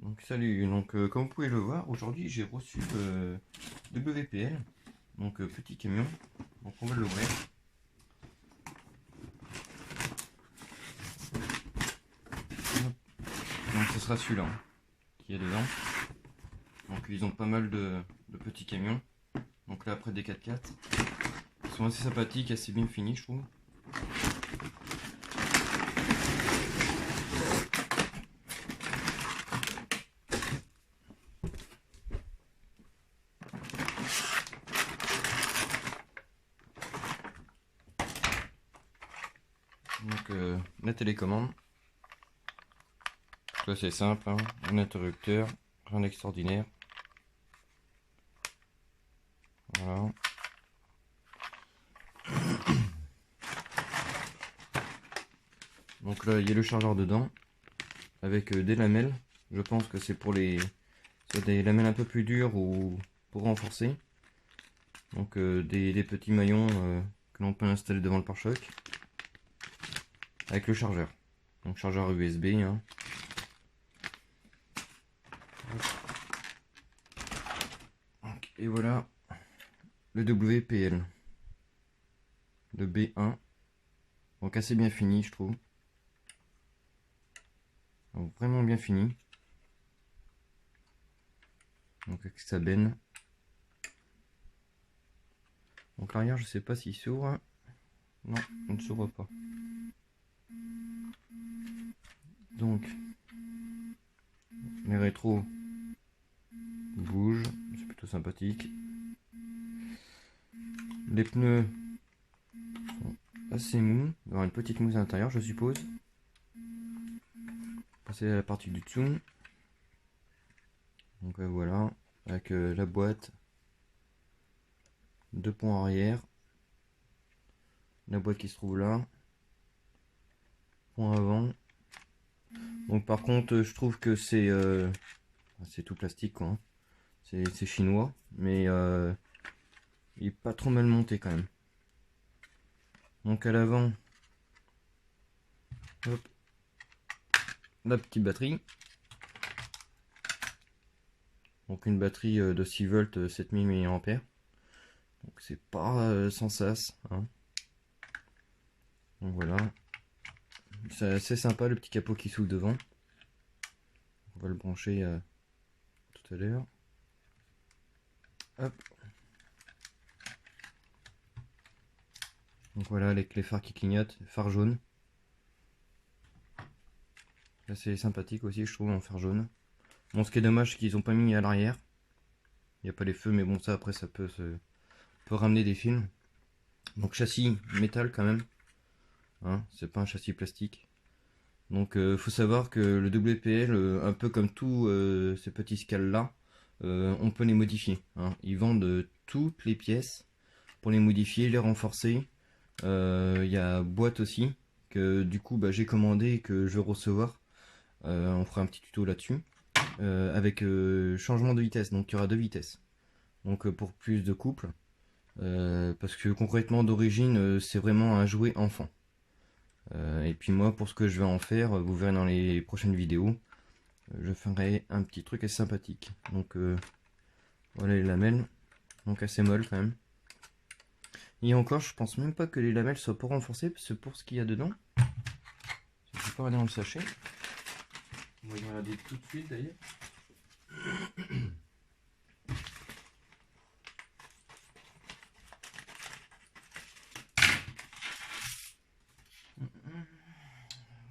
Donc salut, comme vous pouvez le voir, aujourd'hui j'ai reçu le WPL, petit camion, donc on va l'ouvrir. Donc ce sera celui-là qui est dedans. Donc ils ont pas mal de petits camions, donc là après des 4x4, ils sont assez sympathiques, assez bien finis je trouve. La télécommande, ça c'est simple, hein. Un interrupteur, rien d'extraordinaire. Voilà. Donc là il y a le chargeur dedans, avec des lamelles. Je pense que c'est pour soit des lamelles un peu plus dures ou pour renforcer. Donc des petits maillons que l'on peut installer devant le pare-choc. Avec le chargeur. Donc chargeur USB. Hein. Et voilà le WPL. Le B1. Donc assez bien fini je trouve. Donc, vraiment bien fini. Donc avec sa benne. Donc l'arrière je sais pas s'il s'ouvre. Non, il ne s'ouvre pas. Donc les rétros bougent, c'est plutôt sympathique. Les pneus sont assez mous, il y aura une petite mousse à l'intérieur je suppose. Passer à la partie du dessous. Donc voilà, avec la boîte, deux ponts arrière, la boîte qui se trouve là, pont avant. Donc par contre je trouve que c'est tout plastique quoi, hein. C'est chinois, mais il est pas trop mal monté quand même. Donc à l'avant, la petite batterie. Donc une batterie de 6 volts 7000 mAh. Donc c'est pas sans sas, hein. Donc voilà. C'est assez sympa le petit capot qui s'ouvre devant. On va le brancher tout à l'heure. Hop. Donc voilà avec les phares qui clignotent, phare jaune. Là c'est sympathique aussi je trouve en phare jaune. Bon ce qui est dommage c'est qu'ils ont pas mis à l'arrière. Il n'y a pas les feux mais bon ça après ça peut ramener des films. Donc châssis métal quand même. Hein, c'est pas un châssis plastique. Donc faut savoir que le WPL, un peu comme tous ces petits scales là, on peut les modifier, hein. Ils vendent toutes les pièces pour les modifier, les renforcer. Il y a boîte aussi que du coup j'ai commandé et que je vais recevoir. On fera un petit tuto là-dessus. Avec changement de vitesse, donc il y aura deux vitesses. Donc pour plus de couple. Parce que concrètement d'origine c'est vraiment un jouet enfant. Et puis moi pour ce que je vais en faire, vous verrez dans les prochaines vidéos, je ferai un petit truc assez sympathique. Donc voilà les lamelles, donc assez molles quand même. Et encore je pense même pas que les lamelles soient pour renforcer, parce que pour ce qu'il y a dedans, je vais pas regarder dans le sachet. On va y regarder tout de suite d'ailleurs.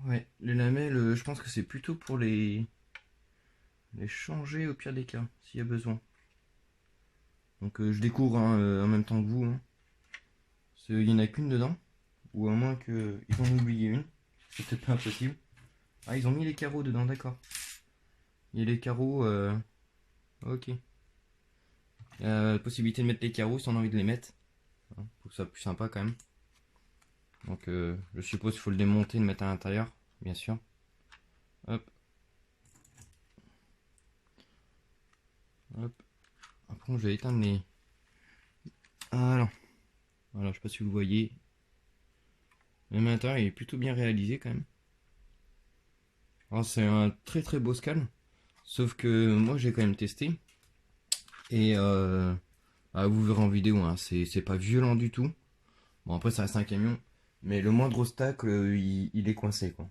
Ouais, les lamelles, je pense que c'est plutôt pour les changer au pire des cas, s'il y a besoin. Donc je découvre hein, en même temps que vous. Hein. Il n'y en a qu'une dedans, ou à moins qu'ils en ont oublié une. C'est peut-être pas impossible. Ah, ils ont mis les carreaux dedans, d'accord. Il y a les carreaux, ok. Il y a la possibilité de mettre les carreaux si on a envie de les mettre. Hein, pour que ça soit plus sympa quand même. Donc je suppose qu'il faut le démonter et le mettre à l'intérieur, bien sûr. Hop. Hop. Après, je vais éteindre les... Voilà. Voilà, je sais pas si vous voyez. Même à l'intérieur, il est plutôt bien réalisé quand même. Alors, c'est un très très beau scan. Sauf que moi j'ai quand même testé. Et vous verrez en vidéo, hein, c'est pas violent du tout. Bon après ça reste un camion. Mais le moindre obstacle, il est coincé quoi.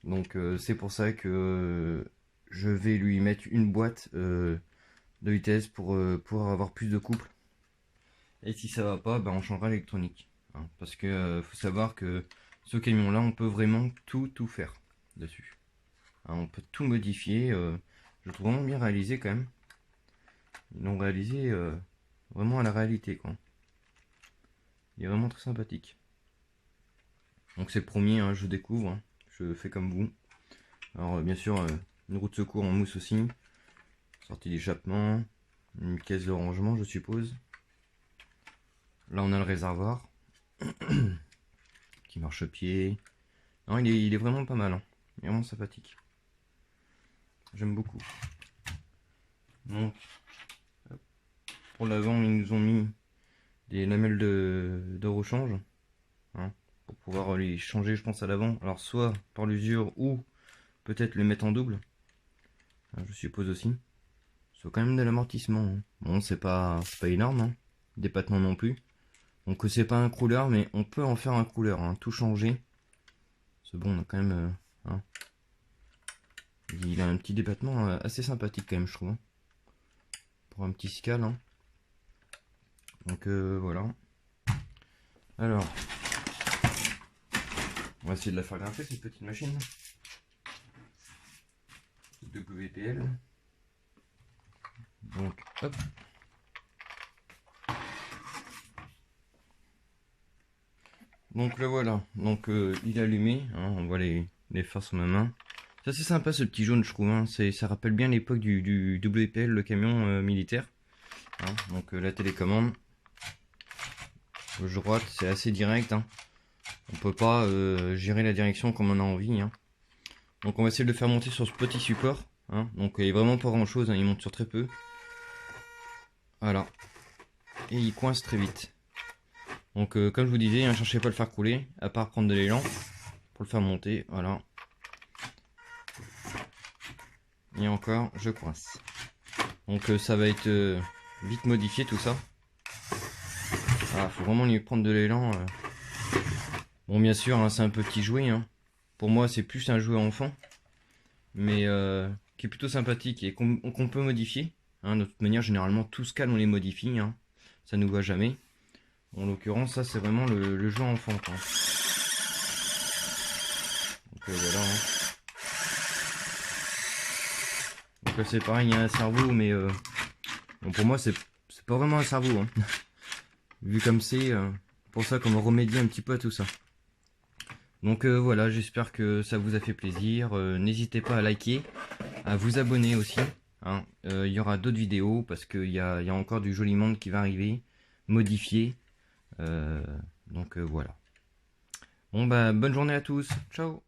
Donc c'est pour ça que je vais lui mettre une boîte de vitesse pour avoir plus de couple. Et si ça va pas, ben on changera l'électronique. Hein, parce que faut savoir que ce camion là, on peut vraiment tout faire dessus. Hein, on peut tout modifier. Je trouve vraiment bien réalisé quand même. Ils l'ont réalisé vraiment à la réalité quoi. Il est vraiment très sympathique. Donc c'est le premier, hein, je découvre. Hein, je fais comme vous. Alors bien sûr, une roue de secours en mousse aussi. Sortie d'échappement. Une caisse de rangement je suppose. Là on a le réservoir. Qui marche pied. Non, il est vraiment pas mal. Hein. Il est vraiment sympathique. J'aime beaucoup. Donc, pour l'avant, ils nous ont mis des lamelles de rechange. Hein, pour pouvoir les changer, je pense, à l'avant. Alors, soit par l'usure ou peut-être le mettre en double. Hein, je suppose aussi. Soit quand même de l'amortissement. Hein. Bon, c'est pas énorme. Hein. Dépatement non plus. Donc, c'est pas un crawler, mais on peut en faire un crawler. Hein, tout changer. C'est bon, on a quand même. Hein. Il a un petit débattement assez sympathique quand même je trouve. Hein. Pour un petit scal. Hein. Donc voilà. Alors. On va essayer de la faire grimper cette petite machine. WPL. Donc hop. Donc le voilà. Donc il est allumé. Hein. On voit les phares sur ma main. C'est assez sympa ce petit jaune je trouve, hein. Ça rappelle bien l'époque du WPL, le camion militaire. Hein. Donc la télécommande. Gauche droite, c'est assez direct. Hein. On peut pas gérer la direction comme on a envie. Hein. Donc on va essayer de le faire monter sur ce petit support. Hein. Donc il est vraiment pas grand chose, hein. Il monte sur très peu. Voilà. Et il coince très vite. Donc comme je vous disais, ne cherchez pas à le faire couler, à part prendre de l'élan pour le faire monter. Voilà. Et encore, je coince. Donc ça va être vite modifié tout ça. Voilà, faut vraiment lui prendre de l'élan. Bon, bien sûr, hein, c'est un petit jouet. Hein. Pour moi, c'est plus un jouet enfant. Mais qui est plutôt sympathique et qu'on peut modifier. Hein. De toute manière, généralement, tout ce on les modifie. Hein. Ça nous va jamais. En l'occurrence, ça, c'est vraiment le jeu enfant. Quoi. Donc voilà. Hein. Donc là c'est pareil, il y a un cerveau, mais bon, pour moi c'est pas vraiment un cerveau. Hein. Vu comme c'est, pour ça qu'on va remédier un petit peu à tout ça. Donc voilà, j'espère que ça vous a fait plaisir. N'hésitez pas à liker, à vous abonner aussi. Hein. Il y aura d'autres vidéos parce qu'il y a encore du joli monde qui va arriver, modifié. Donc voilà. Bon bah bonne journée à tous, ciao.